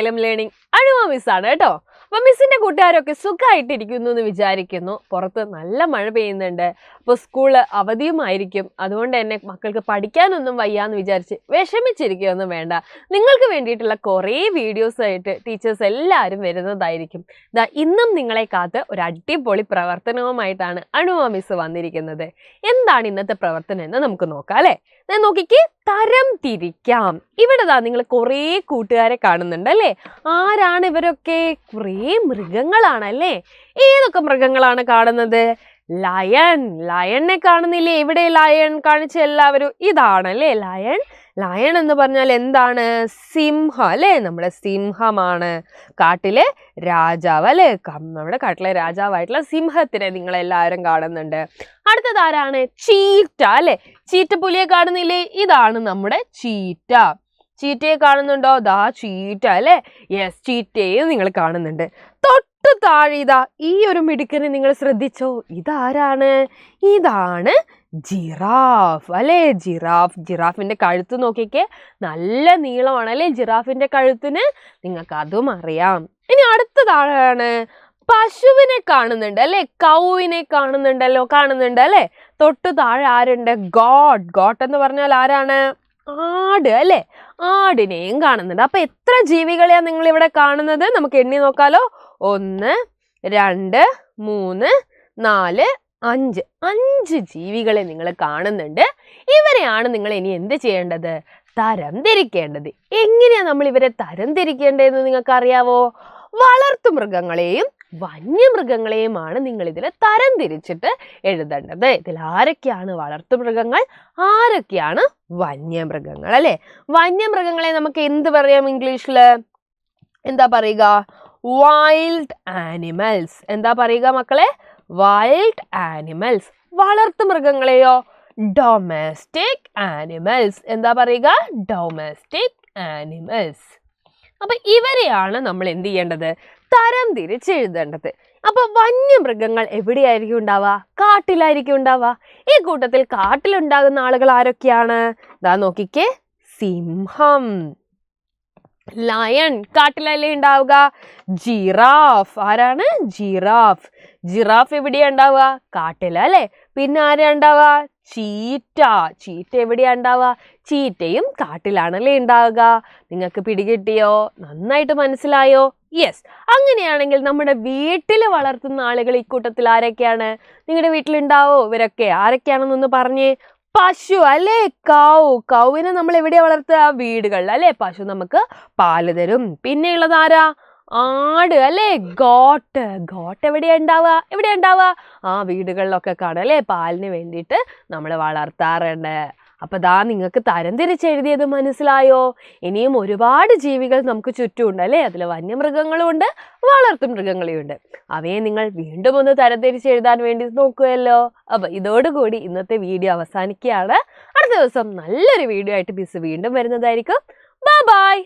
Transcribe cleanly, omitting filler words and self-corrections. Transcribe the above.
Xylem learning അഴുവ മിസ്സാണ് കേട്ടോ. അപ്പം മിസ്സിൻ്റെ കൂട്ടുകാരൊക്കെ സുഖമായിട്ടിരിക്കുന്നു എന്ന് വിചാരിക്കുന്നു. പുറത്ത് നല്ല മഴ പെയ്യുന്നുണ്ട്. അപ്പോൾ സ്കൂള് അവധിയുമായിരിക്കും. അതുകൊണ്ട് തന്നെ മക്കൾക്ക് പഠിക്കാനൊന്നും വയ്യാന്ന് വിചാരിച്ച് വിഷമിച്ചിരിക്കുകയൊന്നും വേണ്ട. നിങ്ങൾക്ക് വേണ്ടിയിട്ടുള്ള കുറേ വീഡിയോസായിട്ട് ടീച്ചേഴ്സ് എല്ലാവരും വരുന്നതായിരിക്കും. ഇന്നും നിങ്ങളെ കാത്ത് ഒരു അടിപൊളി പ്രവർത്തനവുമായിട്ടാണ് അഴുവ മിസ് വന്നിരിക്കുന്നത്. എന്താണ് ഇന്നത്തെ പ്രവർത്തനം എന്ന് നമുക്ക് നോക്കാം അല്ലേ. നോക്കിക്കേ, തരം തിരിക്കാം. ഇവിടെ നിങ്ങൾ കുറേ കൂട്ടുകാരെ കാണുന്നുണ്ട് അല്ലേ. ആരാണ് ഇവരൊക്കെ? കുറേ മൃഗങ്ങളാണല്ലേ. ഏതൊക്കെ മൃഗങ്ങളാണ് കാണുന്നത്? ലയണിനെ കാണുന്നില്ലേ? ഇവിടെ ലയൺ കാണിച്ച എല്ലാവരും ഇതാണല്ലേ ലയൺ. ലയൺ എന്ന് പറഞ്ഞാൽ എന്താണ്? സിംഹം അല്ലേ. നമ്മുടെ സിംഹമാണ് കാട്ടിലെ രാജാവ് അല്ലേ. നമ്മുടെ കാട്ടിലെ രാജാവായിട്ടുള്ള സിംഹത്തിനെ നിങ്ങളെല്ലാവരും കാണുന്നുണ്ട്. അടുത്തതാരാണ്? ചീറ്റ അല്ലേ. ചീറ്റപ്പുലിയെ കാണുന്നില്ലേ? ഇതാണ് നമ്മുടെ ചീറ്റ. ചീറ്റയെ കാണുന്നുണ്ടോ? ചീറ്റ അല്ലേ. യെസ്, ചീറ്റയും നിങ്ങൾ കാണുന്നുണ്ട്. തൊട്ട് താഴെ ഈ ഒരു മിടുക്കനെ നിങ്ങൾ ശ്രദ്ധിച്ചോ? ഇതാരാണ്? ഇതാണ് ജിറാഫ് അല്ലേ. ജിറാഫിന്റെ കഴുത്ത് നോക്കിക്കേ, നല്ല നീളമാണ് അല്ലേ ജിറാഫിന്റെ കഴുത്തിന്. നിങ്ങൾക്ക് അതും അറിയാം. ഇനി അടുത്തതാണ് പശുവിനെ കാണുന്നുണ്ട് അല്ലേ. കൗവിനെ കാണുന്നുണ്ട് അല്ലേ. തൊട്ട് താഴെ ആരുണ്ട്? ഗോട്ട് എന്ന് പറഞ്ഞാൽ ആരാണ്? ആട് അല്ലേ. ആടിനെയും കാണുന്നുണ്ട്. അപ്പൊ എത്ര ജീവികളെയാണ് നിങ്ങൾ ഇവിടെ കാണുന്നത്? നമുക്ക് എണ്ണി നോക്കാലോ. 1 2 3 4 5 ജീവികളെ നിങ്ങൾ കാണുന്നുണ്ട്. ഇവരെയാണ് നിങ്ങൾ ഇനി എന്ത് ചെയ്യേണ്ടത്? തരം തിരിക്കേണ്ടത്. എങ്ങനെയാ നമ്മൾ ഇവരെ തരം തിരിക്കേണ്ടതെന്ന് നിങ്ങൾക്ക് അറിയാവോ? വളർത്തുമൃഗങ്ങളെയും വന്യമൃഗങ്ങളെയുമാണ് നിങ്ങൾ ഇതിൽ തരം തിരിച്ചിട്ട് എഴുതേണ്ടത്. ഇതിൽ ആരൊക്കെയാണ് വളർത്തുമൃഗങ്ങൾ, ആരൊക്കെയാണ് വന്യമൃഗങ്ങൾ അല്ലെ. വന്യമൃഗങ്ങളെ നമുക്ക് എന്ത് പറയാം ഇംഗ്ലീഷിൽ? എന്താ പറയുക? Wild animals. എന്താ പറയുക മക്കളെ? Wild animals. വളർത്തുമൃഗങ്ങളെയോ? Domestic animals. എന്താ പറയുക? Domestic animals. അപ്പൊ ഇവരെയാണ് നമ്മൾ എന്ത് ചെയ്യേണ്ടത്? തരം തിരിച്ചെഴുതേണ്ടത്. അപ്പൊ വന്യമൃഗങ്ങൾ എവിടെയായിരിക്കും ഉണ്ടാവുക? കാട്ടിലായിരിക്കും ഉണ്ടാവുക. ഈ കൂട്ടത്തിൽ കാട്ടിലുണ്ടാകുന്ന ആളുകൾ ആരൊക്കെയാണ്? നോക്കിക്കേ, സിംഹം. ലയൺ കാട്ടിലല്ലേ ഉണ്ടാവുക. ജിറാഫ്. ആരാണ്? ജിറാഫ് എവിടെയാ ഉണ്ടാവുക? കാട്ടിലല്ലേ. പിന്നെ ആരാ ഉണ്ടാവുക? ചീറ്റ എവിടെയാ ഉണ്ടാവുക? ചീറ്റയും കാട്ടിലാണല്ലേ ഉണ്ടാവുക. നിങ്ങൾക്ക് പിടികിട്ടിയോ? നന്നായിട്ട് മനസ്സിലായോ? യെസ്. അങ്ങനെയാണെങ്കിൽ നമ്മുടെ വീട്ടിൽ വളർത്തുന്ന ആളുകൾ ഈ കൂട്ടത്തിൽ ആരൊക്കെയാണ്? നിങ്ങളുടെ വീട്ടിലുണ്ടാവോ ഇവരൊക്കെ? ആരൊക്കെയാണെന്നൊന്ന് പറഞ്ഞേ. പശു അല്ലേ. കൗവിനെ നമ്മൾ എവിടെയാ വളർത്തുക? വീടുകളിൽ അല്ലേ. പശു നമുക്ക് പാല് തരും. പിന്നെ ഉള്ളത് ആരാ? ആട് അല്ലേ. ഗോട്ട് എവിടെയാ ഉണ്ടാവുക? വീടുകളിലൊക്കെ കാണും അല്ലേ. പാലിന് വേണ്ടിയിട്ട് നമ്മൾ വളർത്താറുണ്ട്. അപ്പൊ നിങ്ങൾക്ക് തരം തിരിച്ചെഴുതിയത് മനസ്സിലായോ? ഇനിയും ഒരുപാട് ജീവികൾ നമുക്ക് ചുറ്റുമുണ്ട് അല്ലേ. അതിൽ വന്യമൃഗങ്ങളും ഉണ്ട്, വളർത്തുമൃഗങ്ങളും ഉണ്ട്. അവയെ നിങ്ങൾ വീണ്ടും ഒന്ന് തരം തിരിച്ചെഴുതാൻ വേണ്ടി നോക്കുമല്ലോ. അപ്പൊ ഇതോടുകൂടി ഇന്നത്തെ വീഡിയോ അവസാനിക്കുകയാണ്. അടുത്ത ദിവസം നല്ലൊരു വീഡിയോ ആയിട്ട് മിസ് വീണ്ടും വരുന്നതായിരിക്കും. ബൈ.